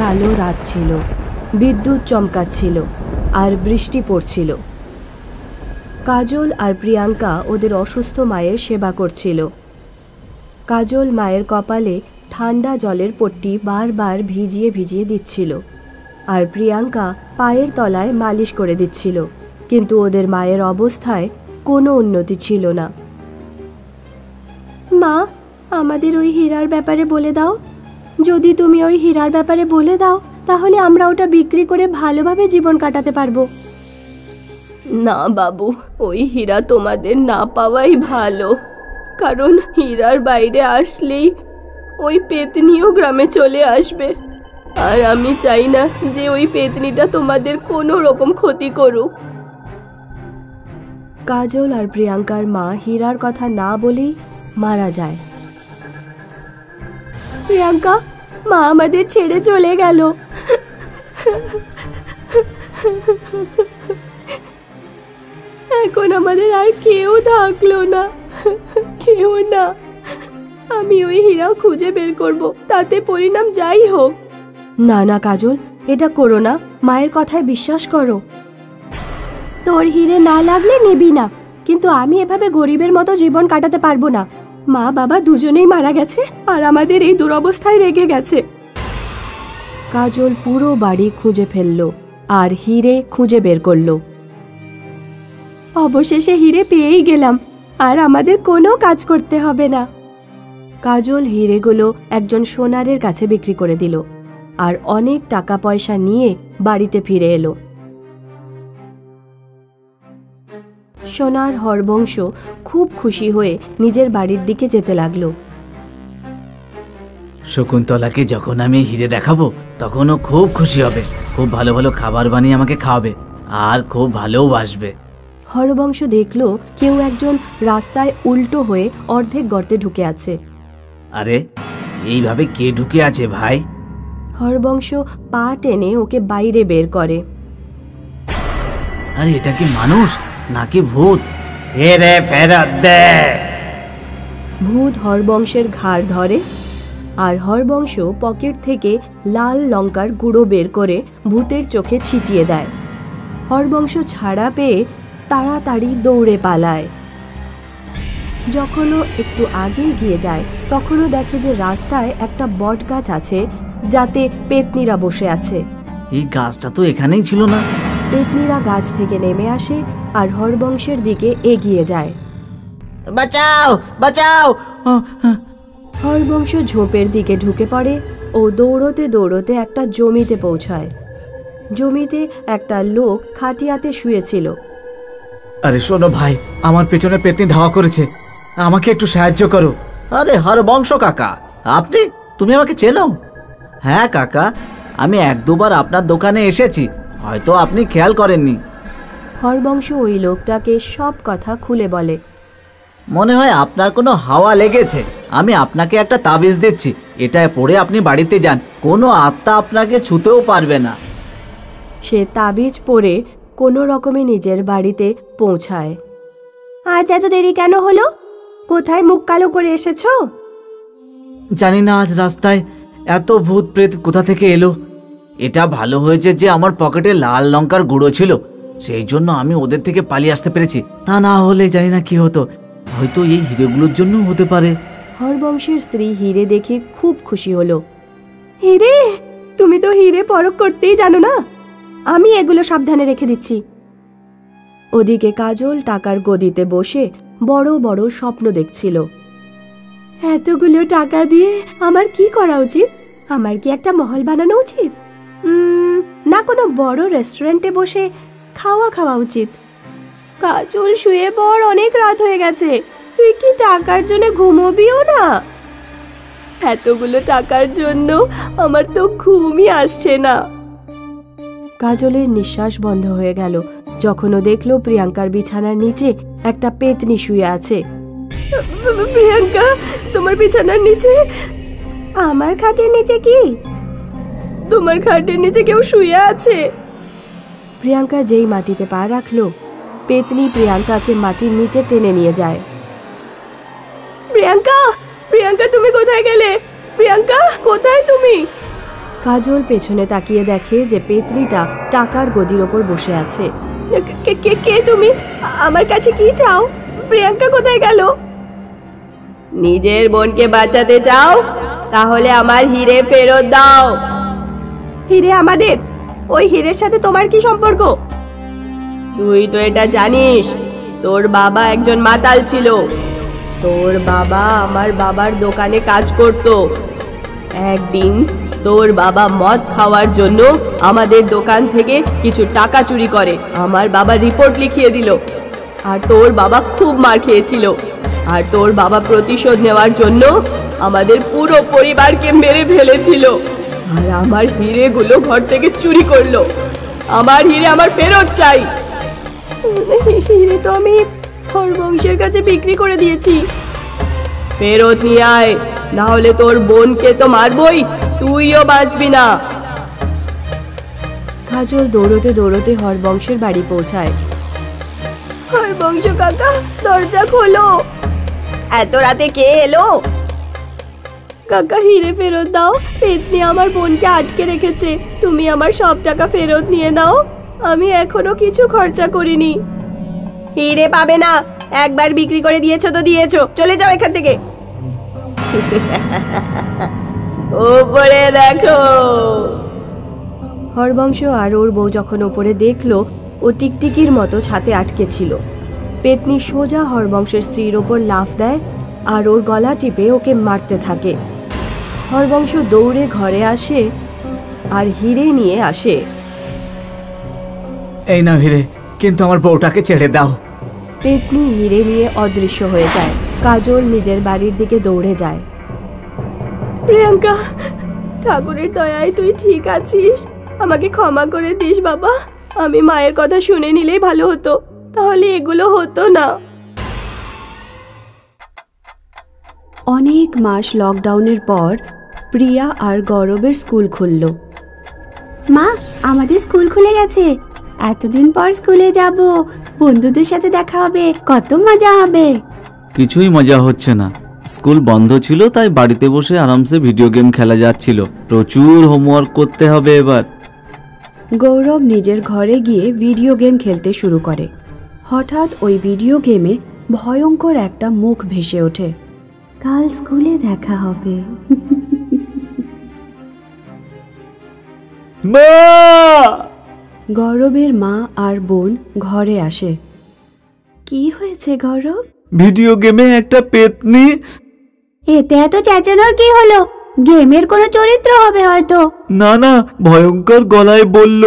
কালো রাত ছিল, বিদ্যুৎ চমকাচ্ছিল আর বৃষ্টি পড়ছিল। কাজল আর প্রিয়াঙ্কা ওদের অসুস্থ মায়ের সেবা করছিল। কাজল মায়ের কপালে ঠান্ডা জলের পট্টি বারবার ভিজিয়ে ভিজিয়ে দিচ্ছিল, আর প্রিয়াঙ্কা পায়ের তলায় মালিশ করে দিচ্ছিল। কিন্তু ওদের মায়ের অবস্থায় কোনো উন্নতি ছিল না। মা, আমাদের ওই হীরার ব্যাপারে বলে দাও। যদি তুমি ওই হীরার ব্যাপারে বলে দাও তাহলে আমরা ওটা বিক্রি করে ভালোভাবে জীবন কাটাতে পারবো। না বাবু, ওই হীরা তোমাদের না পাওয়াই ভালো, কারণ হীরার বাইরে আসলেই ওই পেতনিও গ্রামে চলে আসবে, আর আমি চাই না যে ওই পেতনিটা তোমাদের কোনো রকম ক্ষতি করুক। কাজল আর প্রিয়াঙ্কার মা হীরার কথা না বলেই মারা যায়। প্রিয়াঙ্কা, মা আমাদের ছেড়ে চলে গেল। এখন আমাদের আর কেউ থাকলো না, কেউ না। আমি ওই হীরা খুঁজে বের করব, তাতে পরিণাম যাই হোক। না না কাজল, এটা করো না, মায়ের কথায় বিশ্বাস করো। তোর হিরে না লাগলে নিবি না, কিন্তু আমি এভাবে গরিবের মতো জীবন কাটাতে পারবো না। মা বাবা দুজনেই মারা গেছে, আর আমাদের এই দুরবস্থায় রেখে গেছে। কাজল পুরো বাড়ি খুঁজে ফেললো আর হিরে খুঁজে বের করলো। অবশেষে হিরে পেয়েই গেলাম, আর আমাদের কোনো কাজ করতে হবে না। কাজল হিরেগুলো একজন সোনারের কাছে বিক্রি করে দিল আর অনেক টাকা পয়সা নিয়ে বাড়িতে ফিরে এলো। সোনার হরবংশ খুব খুশি হয়ে নিজের বাড়ির দিকে যেতে লাগলো। শকুন্তলাকে যখন আমি হিরে দেখাবো তখন ও খুব খুশি হবে, খুব ভালো ভালো খাবার বানিয়ে আমাকে খাওয়াবে আর খুব ভালোবাসবে। হরবংশ দেখলো কেউ একজন রাস্তায় উল্টো হয়ে অর্ধেক গর্তে ঢুকে আছে। আরে, এইভাবে কে ঢুকে আছে ভাই? হরবংশ পা টেনে ওকে বাইরে বের করে। আরে, এটা কি মানুষ নাকি ভূত? হিরে ফেরত দে। ভূত হরবংশের ঘাড় ধরে আর হরবংশ পকেট থেকে লাল লঙ্কার গুঁড়ো বের করে ভূতের চোখে ছিটিয়ে দেয়। হরবংশ ছাড়া পেয়ে তাড়াতাড়ি দৌড়ে পালায়। যখনও একটু আগে গিয়ে যায় তখনও দেখে যে রাস্তায় একটা বট গাছ আছে, যাতে পেতনিরা বসে আছে। এই গাছটা তো এখানেই ছিল না। পেতনিরা গাছ থেকে নেমে আসে আর হরবংশের দিকে এগিয়ে যায়। বাঁচাও, বাঁচাও! হরবংশ ঝোপের দিকে ঢুকে পড়ে ও দৌড়তে দৌড়তে একটা জমিতে পৌঁছায়। জমিতে একটা লোক খাটিয়াতে শুয়েছিল। আরে শোনো ভাই, আমার পেছনে পেতনি ধাওয়া করেছে, আমাকে একটু সাহায্য করো। আরে হরবংশ কাকা, আপনি? তুমি আমাকে চেনো? হ্যাঁ কাকা, আমি এক দুবার আপনার দোকানে এসেছি, হয়তো আপনি খেয়াল করেননি। হরবংশ ওই লোকটাকে সব কথা খুলে বলে। মনে হয় আপনার কোনো হাওয়া লেগেছে, আমি আপনাকে একটা তাবিজ দিচ্ছি, এটা পড়ে আপনি বাড়িতে যান, কোনো আত্মা আপনাকে ছুতেও পারবে না। সে তাবিজ পরে কোনো রকমে নিজের বাড়িতে পৌঁছায়। আজ এত দেরি কেন হলো? কোথায় মুখ কালো করে এসেছো? জানি না আজ রাস্তায় এত ভূত প্রেত কোথা থেকে এলো। এটা ভালো হয়েছে যে আমার পকেটে লাল লঙ্কার গুঁড়ো ছিল, সেই জন্য আমি ওদের থেকে পালিয়ে আসতে পেরেছি, তা না হলে জানি না কি হতো। হয়তো এই হিরেগুলোর জন্য হতে পারে। হরবংশের স্ত্রী হিরে দেখে খুব খুশি হলো। হিরে, তুমি তো হিরে পরখ করতেই জানো না, আমি এগুলো সাবধানে রেখে দিচ্ছি। ওদিকে কাজল টাকার গদিতে বসে বড় বড় স্বপ্ন দেখছিল। এতগুলো টাকা দিয়ে আমার কি করা উচিত? আমার কি একটা মহল বানানো উচিত? না কোনো বড় রেস্টুরেন্টে বসে খাওয়া উচিত? কাজল শুয়ে পড়, অনেক রাত হয়ে গেছে। তুই কি টাকার জন্য ঘুমোবিও না? এতগুলো টাকার জন্য আমার তো ঘুমই আসছে না। কাজলের নিঃশ্বাস বন্ধ হয়ে গেল যখন ও দেখলো প্রিয়াঙ্কার বিছানার নিচে একটা পেতনি শুয়ে আছে। প্রিয়াঙ্কা, তোমার বিছানার নিচে? আমার খাটের নিচে? কি তোমার খাটের নিচে কেউ শুয়ে আছে? প্রিয়াঙ্কা যেই মাটিতে পা রাখলো, পেতনি প্রিয়াঙ্কাকে মাটির নিচে টেনে নিয়ে যায়। প্রিয়াঙ্কা, প্রিয়াঙ্কা তুমি কোথায় গেলে? প্রিয়াঙ্কা, কোথায় তুমি? কাজল পেছনে তাকিয়ে দেখে যে পেতনিটা টাকার গদির ওপর বসে আছে। কে তুমি? আমার কাছে কি চাও? প্রিয়াঙ্কা কোথায় গেল? নিজের বোনকে বাঁচাতে চাও? তাহলে আমার হিরে ফেরত দাও। হিরে আমাদের? ওই হিরের সাথে তোমার কি সম্পর্ক? তুই তো এটা জানিস, তোর বাবা একজন মাতাল ছিল। তোর বাবা আমার বাবার দোকানে কাজ করত। একদিন তোর বাবা মদ খাওয়ার জন্য আমাদের দোকান থেকে কিছু টাকা চুরি করে। আমার বাবা রিপোর্ট লিখিয়ে দিল, আর তোর বাবা খুব মার খেয়েছিল। আর তোর বাবা প্রতিশোধ নেওয়ার জন্য আমাদের পুরো পরিবারকে মেরে ফেলেছিল। আর আমার হিরেগুলো ঘর থেকে চুরি করলো। আমার হিরে আমার ফেরত চাই। হিরে তো আমি হরবংশের কাছে বিক্রি করে দিয়েছি। ফেরত নিয়ে আয়, না হলে তোর বোনকে তো মারবই, তুইও বাঁচবি না। কাজল দৌড়তে দৌড়তে হরবংশের বাড়ি পৌঁছায়। হরবংশ কাকা, দরজা খোলো। এত রাতে কে এলো? কাকা, হিরে ফেরত দাও। পেতনি আমার বোনকে আটকে রেখেছে। তুমি আমার সব টাকা ফেরত নিয়ে নাও। আমি এখনো কিছু খরচা করিনি। হিরে পাবে না, একবার বিক্রি করে দিয়েছো তো দিয়েছো, চলে যাও এখান থেকে। ওপরে দেখো। হরবংশ আর ওর বউ যখন ওপরে দেখলো ও টিকটিকির মতো ছাতে আটকে ছিল, পেতনি সোজা হরবংশের স্ত্রীর ওপর লাফ দেয় আর ওর গলা টিপে ওকে মারতে থাকে। হরবংশ দৌড়ে ঘরে আসে আর হিরে নিয়ে আসে। এই নাও হিরে, কিন্তু আমার বউটাকে ছেড়ে দাও। পেতনি হিরে নিয়ে অদৃশ্য হয়ে যায়। কাজল নিজের বাড়ির দিকে দৌড়ে যায়। প্রিয়াঙ্কা, ঠাকুরের দয়ায় তুই ঠিক আছিস? আমাকে ক্ষমা করে দিস বাবা। আমি মায়ের কথা শুনে নিলেই ভালো হতো, তাহলে এগুলো হতো না। অনেক মাস লকডাউনের পর প্রিয়া আর গৌরবের স্কুল খুলল। মা, আমাদের স্কুল খুলে গেছে। এতদিন পর স্কুলে যাব, বন্ধুদের সাথে দেখা হবে, কত মজা হবে। কিছুই মজা হচ্ছে না। স্কুল বন্ধ ছিল, তাই বাড়িতে বসে আরামসে ভিডিও গেম খেলা যাচ্ছিল। প্রচুর হোমওয়ার্ক করতে হবে এবার। গৌরব নিজের ঘরে গিয়ে ভিডিও গেম খেলতে শুরু করে। হঠাৎ ওই ভিডিও গেমে ভয়ঙ্কর একটা মুখ ভেসে ওঠে। কাল স্কুলে দেখা হবে। মা! গৌরবের মা আর বোন ঘরে আসে। কি হয়েছে গৌরব? ভিডিও গেমে একটা পেতনি। এতে এত চেঁচানোর কি হলো? গেমের কোনো চরিত্র হবে হয়তো। না না, ভয়ঙ্কর গলায় বলল।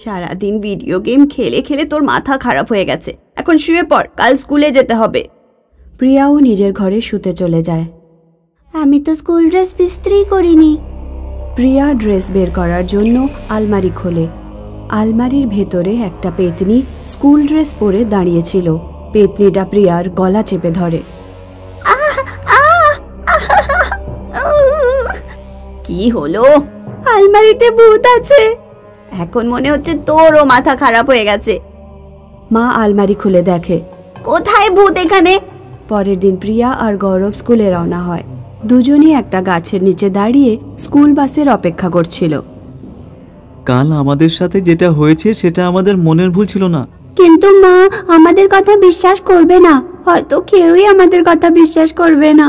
সারাদিন ভিডিও গেম খেলে খেলে তোর মাথা খারাপ হয়ে গেছে। এখন শুয়ে পড়, কাল স্কুলে যেতে হবে। প্রিয়াও নিজের ঘরে শুতে চলে যায়। আমি তো স্কুল ড্রেস ইস্ত্রি করিনি। প্রিয়া ড্রেস বের করার জন্য আলমারি খোলে। আলমারির ভেতরে একটা পেতনি স্কুল ড্রেস পরে দাঁড়িয়েছিল। পেতনিটা প্রিয়ার গলা চেপে ধরে। কি হলো? আলমারিতে ভূত আছে। এখন মনে হচ্ছে তোরও মাথা খারাপ হয়ে গেছে। মা আলমারি খুলে দেখে। কোথায় ভূত এখানে? পরের দিন প্রিয়া আর গৌরব স্কুলে রওনা হয়। দুজনই একটা গাছের নিচে দাঁড়িয়ে স্কুল বাসের অপেক্ষা করছিল। কাল আমাদের সাথে যেটা হয়েছে সেটা আমাদের মনের ভুল ছিল না। কিন্তু মা আমাদের কথা বিশ্বাস করবে না। হয়তো কেউই আমাদের কথা বিশ্বাস করবে না।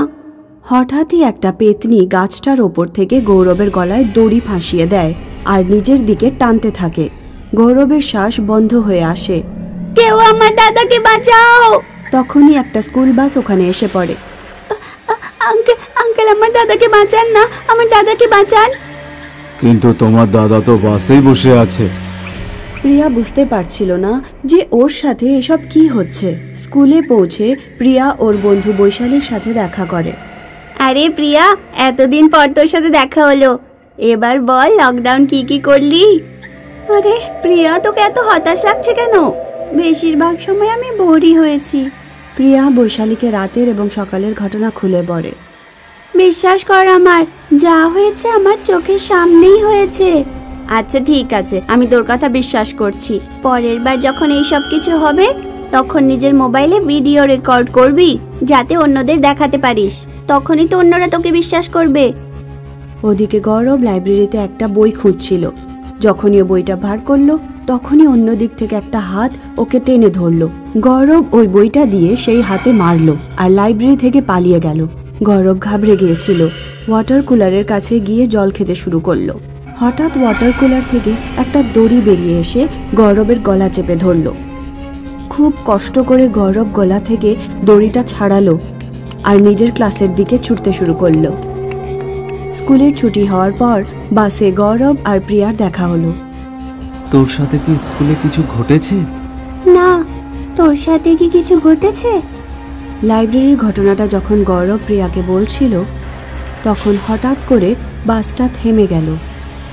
হঠাৎই একটা পেতনি গাছটার ওপর থেকে গৌরবের গলায় দড়ি ফাঁসিয়ে দেয় আর নিজের দিকে টানতে থাকে। গৌরবের শ্বাস বন্ধ হয়ে আসে। কেউ আমার দাদাকে বাঁচাও! তখনই একটা স্কুল বাস ওখানে এসে পড়ে। আঙ্কেল, আমার দাদাকে বাঁচান না, আমার দাদাকে বাঁচান। কিন্তু তোমার দাদা তো বাসেই বসে আছে। প্রিয়া বুঝতে পারছিল না যে ওর সাথে এসব কি হচ্ছে। স্কুলে পৌঁছে প্রিয়া ওর বন্ধু বৈশালীর সাথে দেখা করে। আরে প্রিয়া, এতদিন পর তোর সাথে দেখা হলো। এবার বল, লকডাউন কি কি করলি? আরে প্রিয়া, তোকে এত হতাশ লাগছে কেন? বেশিরভাগ সময় আমি বোরই হয়েছি। প্রিয়া বৈশালীকে রাতের এবং সকালের ঘটনা খুলে বলে। বিশ্বাস কর, আমার যা হয়েছে আমার চোখের সামনেই হয়েছে। আচ্ছা ঠিক আছে, আমি তোর কথা বিশ্বাস করছি। পরের বার যখন এই সব কিছু হবে তখন নিজের মোবাইলে ভিডিও রেকর্ড করবি, যাতে অন্যদের দেখাতে পারিস। তখনই তো অন্যরা তোকে বিশ্বাস করবে। ওদিকে গৌরব লাইব্রেরিতে একটা বই খুঁজছিল। যখনই ও বইটা বার করলো তখনই অন্য দিক থেকে একটা হাত ওকে টেনে ধরলো। গৌরব ওই বইটা দিয়ে সেই হাতে মারলো আর লাইব্রেরি থেকে পালিয়ে গেল। গৌরব ঘাবড়ে গিয়েছিল। ওয়াটার কুলারের কাছে গিয়ে জল খেতে শুরু করলো। হঠাৎ ওয়াটার কুলার থেকে একটা দড়ি বেরিয়ে এসে গৌরবের গলা চেপে ধরলো। খুব কষ্ট করে গৌরব গলা থেকে দড়িটা ছাড়ালো আর নিজের ক্লাসের দিকে ছুটতে শুরু করলো। স্কুলের ছুটি হওয়ার পর বাসে গৌরব আর প্রিয়ার দেখা হলো। তোর সাথে কি স্কুলে কিছু ঘটেছে? না, তোর সাথে কি কিছু ঘটেছে? লাইব্রেরির ঘটনাটা যখন গৌরব প্রিয়াকে বলছিল তখন হঠাৎ করে বাসটা থেমে গেল।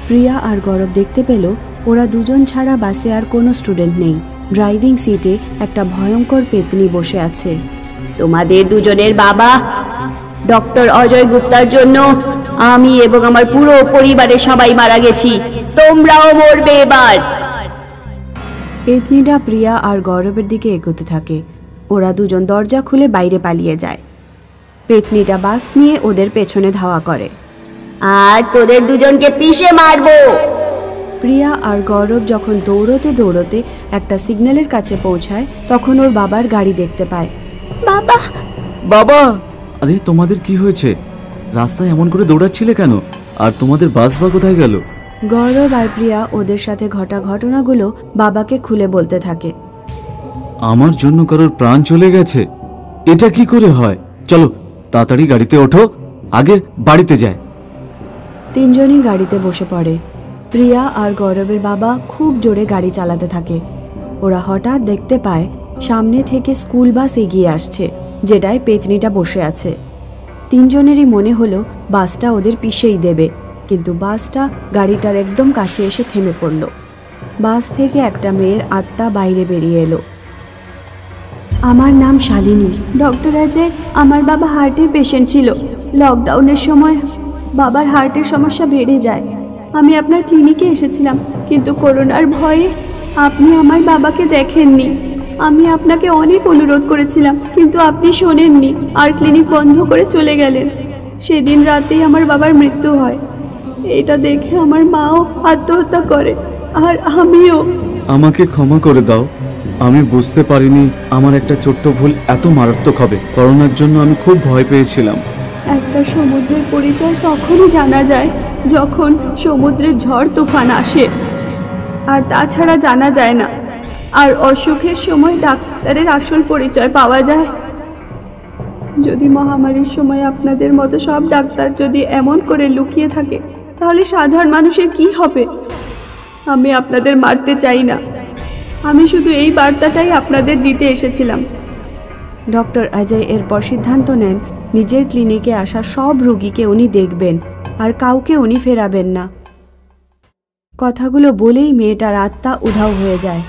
প্রিয়া আর গৌরব দেখতে পেল ওরা দুজন ছাড়া বাসে আর কোনো স্টুডেন্ট নেই। ড্রাইভিং সিটে একটা ভয়ঙ্কর পেতনি বসে আছে। তোমাদের দুজনের বাবা ডক্টর অজয় গুপ্তার জন্য আমি এবং আমার পুরো পরিবারের সবাই মারা গেছি, তোমরাও মরবে এবার। পেতনিটা প্রিয়া আর গৌরবের দিকে এগোতে থাকে। ওরা দুজন দরজা খুলে বাইরে পালিয়ে যায়। পেতনিটা বাস নিয়ে ওদের পেছনে ধাওয়া করে। আর তোদের দুজনকে পিষে মারবো। প্রিয়া আর গৌরব যখন দৌড়তে দৌড়তে একটা সিগন্যালের কাছে পৌঁছায় তখন ওর বাবার গাড়ি দেখতে পায়। বাবা, বাবা! আরে তোমাদের কি হয়েছে? রাস্তায় এমন করে দৌড়াচ্ছিলে কেন? আর তোমাদের বাস বা কোথায় গেল? গৌরব আর প্রিয়া ওদের সাথে ঘটা ঘটনাগুলো বাবাকে খুলে বলতে থাকে। আমার জন্য কারোর প্রাণ চলে গেছে, এটা কি করে হয়? চলো তাড়াতাড়ি গাড়িতে ওঠো, আগে বাড়িতে যায়। তিনজনই গাড়িতে বসে পড়ে। প্রিয়া আর গৌরবের বাবা খুব জোরে গাড়ি চালাতে থাকে। ওরা হঠাৎ দেখতে পায় সামনে থেকে স্কুল বাস এগিয়ে আসছে, যেটায় পেতনিটা বসে আছে। তিনজনেরই মনে হলো বাসটা ওদের পিষেই দেবে, কিন্তু বাসটা গাড়িটার একদম কাছে এসে থেমে পড়ল। বাস থেকে একটা মেয়ের আত্মা বাইরে বেরিয়ে এলো। আমার নাম শালিনী। ডক্টর অজয়, আমার বাবা হার্টের পেশেন্ট ছিল। লকডাউনের সময় বাবার হার্টের সমস্যা বেড়ে যায়। আমি আপনার ক্লিনিকে এসেছিলাম, কিন্তু করোনার ভয়ে আপনি আমার বাবাকে দেখেননি। আমি আপনাকে অনেক অনুরোধ করেছিলাম, কিন্তু আপনি শোনেননি আর ক্লিনিক বন্ধ করে চলে গেলেন। সেদিন রাতেই আমার বাবার মৃত্যু হয়। এটা দেখে আমার মাও আত্মহত্যা করে, আর আমিও। আমাকে ক্ষমা করে দাও, আমি বুঝতে পারিনি আমার একটা ছোট্ট ভুল এত মারাত্মক হবে। করোনার জন্য আমি খুব ভয় পেয়েছিলাম। একটা সমুদ্রের পরিচয় তখনই জানা যায় যখন সমুদ্রের ঝড় তুফান আসে, আর তাছাড়া জানা যায় না। আর অসুখের সময় ডাক্তারের আসল পরিচয় পাওয়া যায়। যদি মহামারীর সময় আপনাদের মতো সব ডাক্তার যদি এমন করে লুকিয়ে থাকে, তাহলে সাধারণ মানুষের কি হবে? আমি আপনাদের মারতে চাই না, আমি শুধু এই বার্তাটাই আপনাদের দিতে এসেছিলাম। ডক্টর অজয় এরপর সিদ্ধান্ত নেন নিজের ক্লিনিকে আসা সব রোগীকে উনি দেখবেন আর কাউকে উনি ফেরাবেন না। কথাগুলো বলেই মেয়েটার আত্মা উধাও হয়ে যায়।